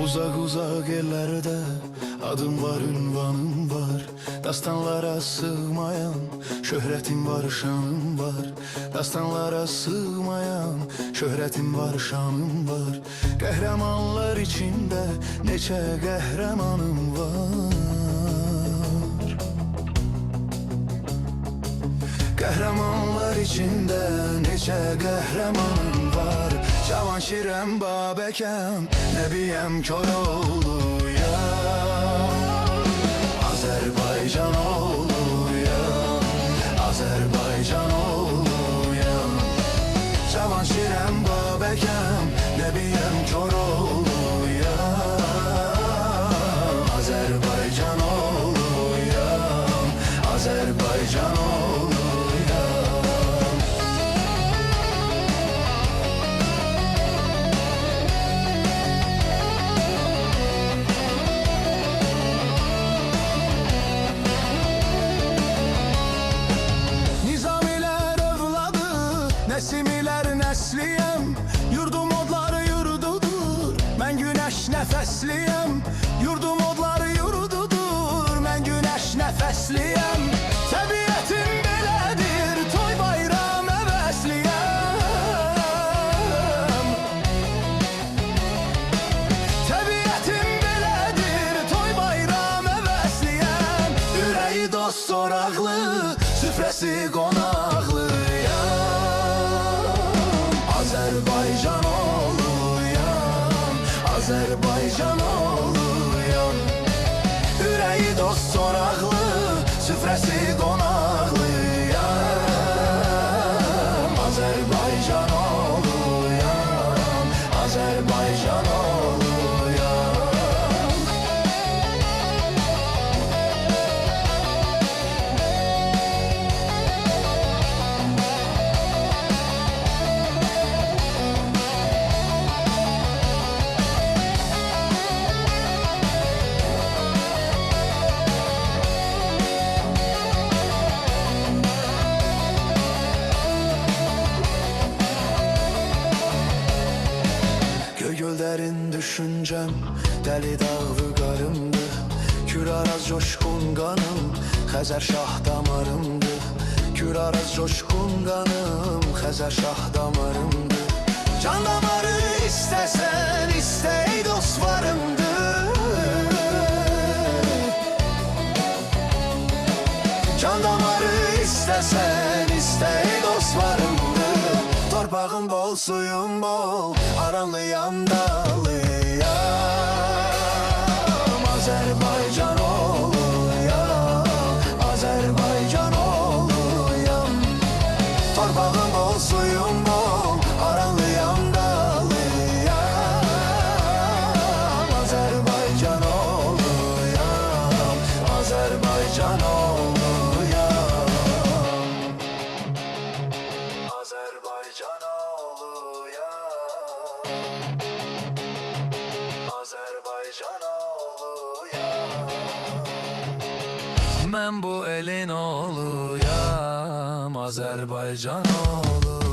Uzak uzak ellerde adım var, ünvanım var. Dastanlara sığmayan şöhretim var, şanım var. Dastanlara sığmayan şöhretim var, şanım var. Qəhrəmanlar içinde neçə qəhrəmanım var. Qəhrəmanlar içinde neçə qəhrəmanım var. Cavan şirəm Babəkəm, Nəbiyəm Koroğluyam. Azərbaycan oğluyam, Azərbaycan oğluyam. Cavan şirəm Babəkəm, Nəbiyəm Koroğluyam. Azərbaycan oğluyam, Azərbaycan oğluyam. Nesimiler nesliyem, yurdum odları yurdudur. Ben güneş nefesliyem, yurdum odları yurdudur. Ben güneş nefesliyem. Təbiətim belədir, toy bayram əvəsliyem. Təbiətim belədir, toy bayram əvəsliyem. Ürəyi dost soraqlı, süfrəsi qonaqlı. Azərbaycan oğluyam, Azərbaycan oğluyam. Ürəyi dost soraqlı, süfrəsi qonaqlıyam. Azərbaycan oğluyam, Azərbaycan oğluyam. Göllerin düşüncem, deli dağlı qarımdı. Küraraz coşkun qanım, Xəzər şah damarımdı. Küraraz coşkun qanım, Xəzər şah damarımdı. Can damarı istəsən, istəy dost varımdı. Can damarı istəsən, istəy dost varımdı. Torpağım bol, suyum bol, aranlıyam, dağlıyam. Azərbaycan oğluyam, Azərbaycan oğluyam. Torpağım bol, suyum bol, aranlıyam, dağlıyam. Azərbaycan oğluyam, Azərbaycan oğluyam. Azərbaycan oğluyam, Azərbaycan oğluyam. Mən bu elin oğluyam, Azərbaycan oğluyam.